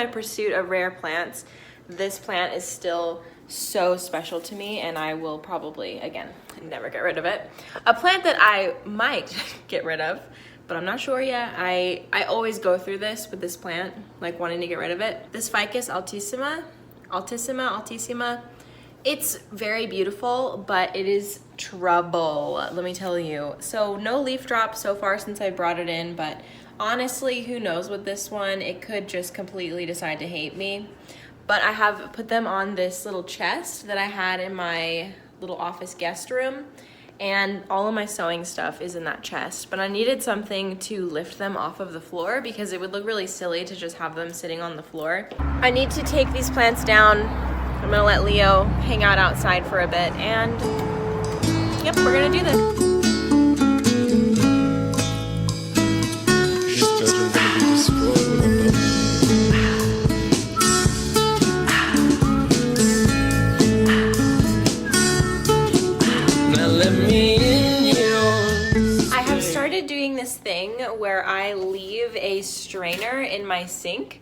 My pursuit of rare plants, this plant is still so special to me, and I will probably, again, never get rid of it. A plant that I might get rid of, but I'm not sure yet. I always go through this with this plant, like wanting to get rid of it. This Ficus altissima, it's very beautiful, but it is trouble, let me tell you. So no leaf drop so far since I brought it in, but honestly, who knows with this one? It could just completely decide to hate me. But I have put them on this little chest that I had in my little office guest room, and all of my sewing stuff is in that chest. But I needed something to lift them off of the floor because it would look really silly to just have them sitting on the floor. I need to take these plants down. I'm gonna let Leo hang out outside for a bit, and yep, we're gonna do this. This thing where I leave a strainer in my sink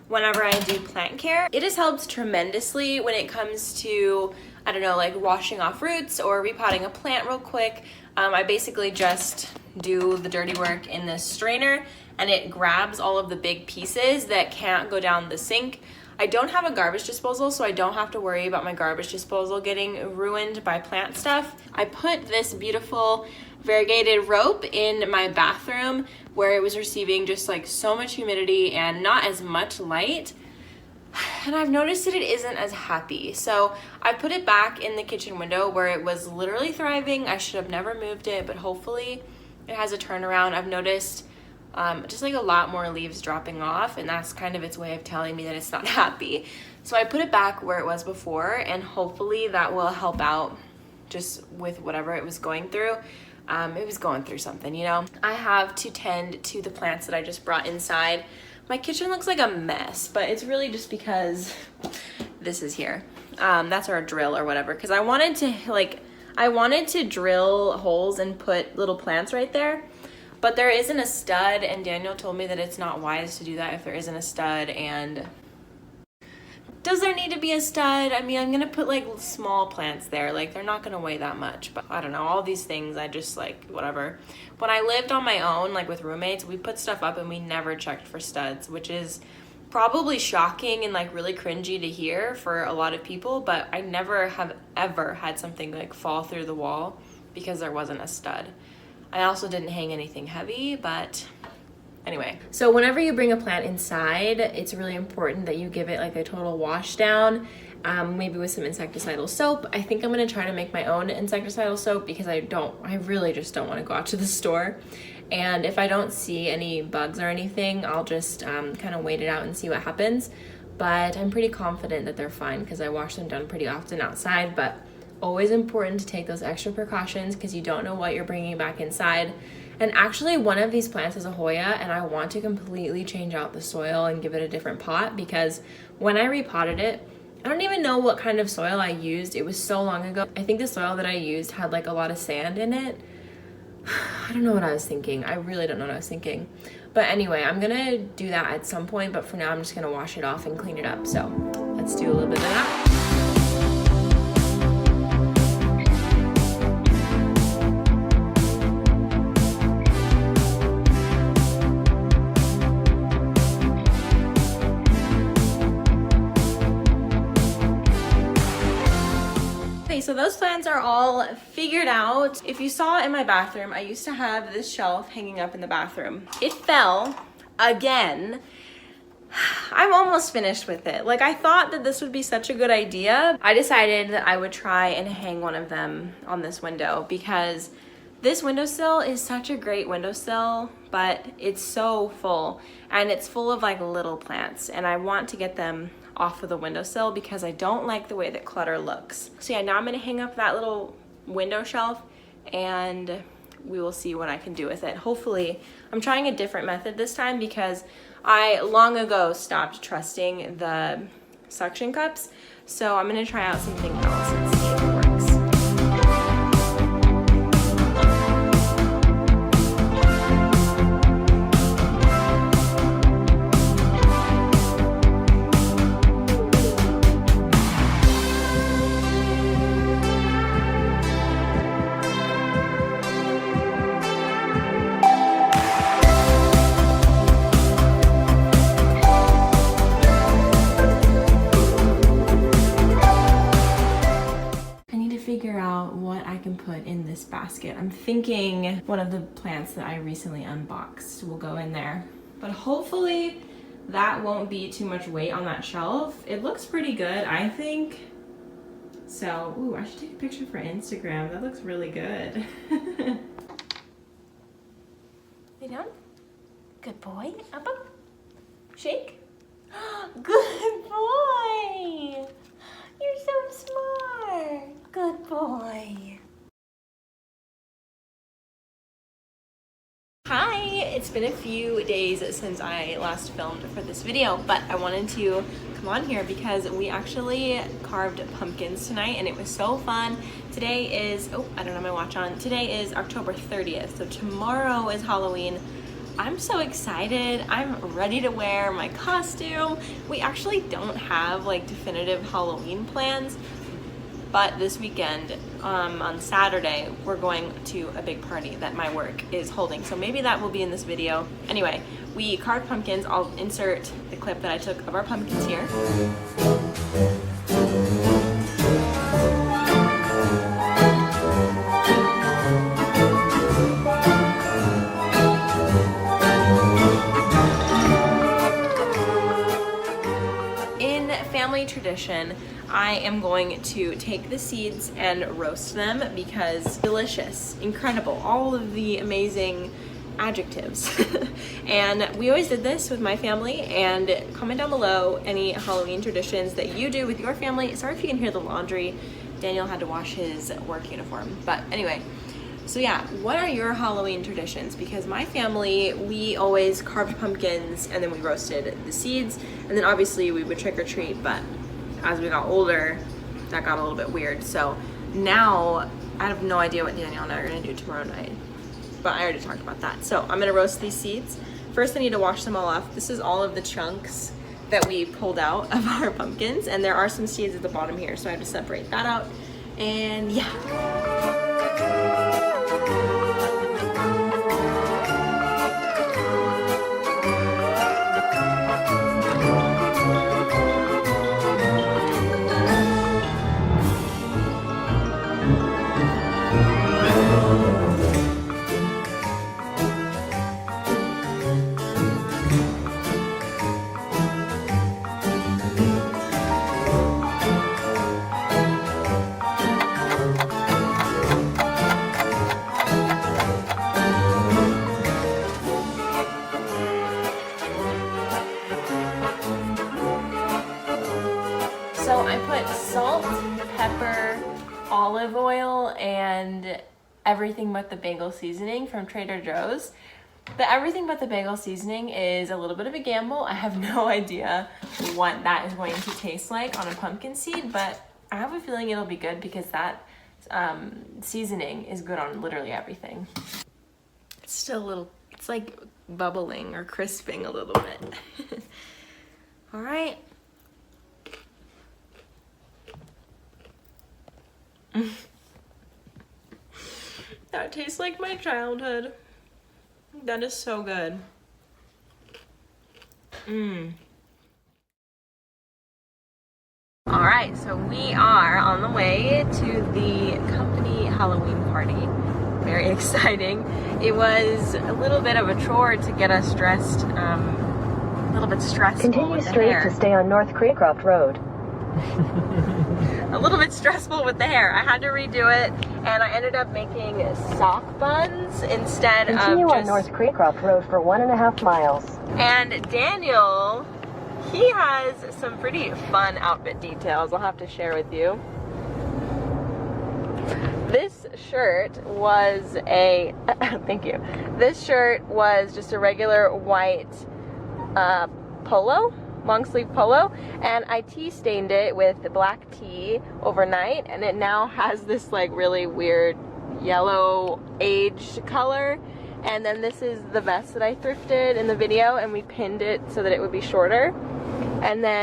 whenever I do plant care. It has helped tremendously when it comes to, I don't know, like washing off roots or repotting a plant real quick. I basically just do the dirty work in this strainer, and it grabs all of the big pieces that can't go down the sink. I don't have a garbage disposal, so I don't have to worry about my garbage disposal getting ruined by plant stuff. I put this beautiful variegated rope in my bathroom where it was receiving just like so much humidity and not as much light. And I've noticed that it isn't as happy. So I put it back in the kitchen window where it was literally thriving. I should have never moved it, but hopefully it has a turnaround. I've noticed just like a lot more leaves dropping off, and that's kind of its way of telling me that it's not happy. So I put it back where it was before, and hopefully that will help out just with whatever it was going through. It was going through something, you know. I have to tend to the plants that I just brought inside. My kitchen looks like a mess, but it's really just because this is here. That's our drill or whatever, because I wanted to drill holes and put little plants right there, but there isn't a stud, and Daniel told me that it's not wise to do that if there isn't a stud. And does there need to be a stud? I mean, I'm gonna put like small plants there, like they're not gonna weigh that much, but I don't know, all these things I just like, whatever. When I lived on my own, like with roommates, we put stuff up and we never checked for studs, which is probably shocking and like really cringy to hear for a lot of people, but I never have ever had something like fall through the wall because there wasn't a stud. I also didn't hang anything heavy, but anyway. So whenever you bring a plant inside, it's really important that you give it like a total wash down, maybe with some insecticidal soap. I think I'm gonna try to make my own insecticidal soap because I really just don't want to go out to the store. And if I don't see any bugs or anything, I'll just kind of wait it out and see what happens. But I'm pretty confident that they're fine because I wash them down pretty often outside. But always important to take those extra precautions because you don't know what you're bringing back inside. And actually one of these plants is a Hoya, and I want to completely change out the soil and give it a different pot because when I repotted it, I don't even know what kind of soil I used. It was so long ago. I think the soil that I used had like a lot of sand in it. I don't know what I was thinking. I really don't know what I was thinking. But anyway, I'm gonna do that at some point, but for now I'm just gonna wash it off and clean it up. So let's do a little bit of that. So those plants are all figured out. If you saw in my bathroom, I used to have this shelf hanging up in the bathroom. It fell again. I'm almost finished with it. Like, I thought that this would be such a good idea. I decided that I would try and hang one of them on this window because this windowsill is such a great windowsill, but it's so full, and it's full of like little plants, and I want to get them off of the windowsill because I don't like the way that clutter looks. So yeah, now I'm gonna hang up that little window shelf and we will see what I can do with it. Hopefully, I'm trying a different method this time because I long ago stopped trusting the suction cups. So I'm gonna try out something else and see if it works. put in this basket. I'm thinking one of the plants that I recently unboxed will go in there. But hopefully that won't be too much weight on that shelf. It looks pretty good, I think. So, ooh, I should take a picture for Instagram. That looks really good. Lay down. Good boy. Up, up. Shake. Good boy. You're so smart. Good boy. Hi, it's been a few days since I last filmed for this video, but I wanted to come on here because we actually carved pumpkins tonight and it was so fun. Today is, oh, I don't have my watch on. Today is October 30th, so tomorrow is Halloween. I'm so excited. I'm ready to wear my costume. We actually don't have like definitive Halloween plans, but this weekend, on Saturday, we're going to a big party that my work is holding. So maybe that will be in this video. Anyway, we carved pumpkins. I'll insert the clip that I took of our pumpkins here. In family tradition, I am going to take the seeds and roast them because delicious, incredible, all of the amazing adjectives. And we always did this with my family, and comment down below any Halloween traditions that you do with your family. Sorry if you can hear the laundry. Daniel had to wash his work uniform, but anyway. So yeah, what are your Halloween traditions? Because my family, we always carved pumpkins and then we roasted the seeds, and then obviously we would trick or treat, but as we got older, that got a little bit weird. So now I have no idea what Danielle and I are gonna do tomorrow night, but I already talked about that. So I'm gonna roast these seeds. First I need to wash them all off. This is all of the chunks that we pulled out of our pumpkins, and there are some seeds at the bottom here, so I have to separate that out. And yeah. So I put salt, pepper, olive oil, and everything but the bagel seasoning from Trader Joe's. The everything but the bagel seasoning is a little bit of a gamble. I have no idea what that is going to taste like on a pumpkin seed, but I have a feeling it'll be good because that seasoning is good on literally everything. It's still a little, it's like bubbling or crisping a little bit. All right. That tastes like my childhood. That is so good. All right, so we are on the way to the company Halloween party. Very exciting. It was a little bit of a chore to get us dressed, a little bit stressful. Continue straight to stay on North Craycroft Road. A little bit stressful with the hair. I had to redo it, and I ended up making sock buns instead of just... Continue on North Craycroft Road for 1.5 miles. And Daniel, he has some pretty fun outfit details I'll have to share with you. This shirt was a... thank you. This shirt was just a regular white polo. Long sleeve polo, and I tea stained it with black tea overnight, and it now has this like really weird yellow aged color. And then this is the vest that I thrifted in the video, and we pinned it so that it would be shorter. And then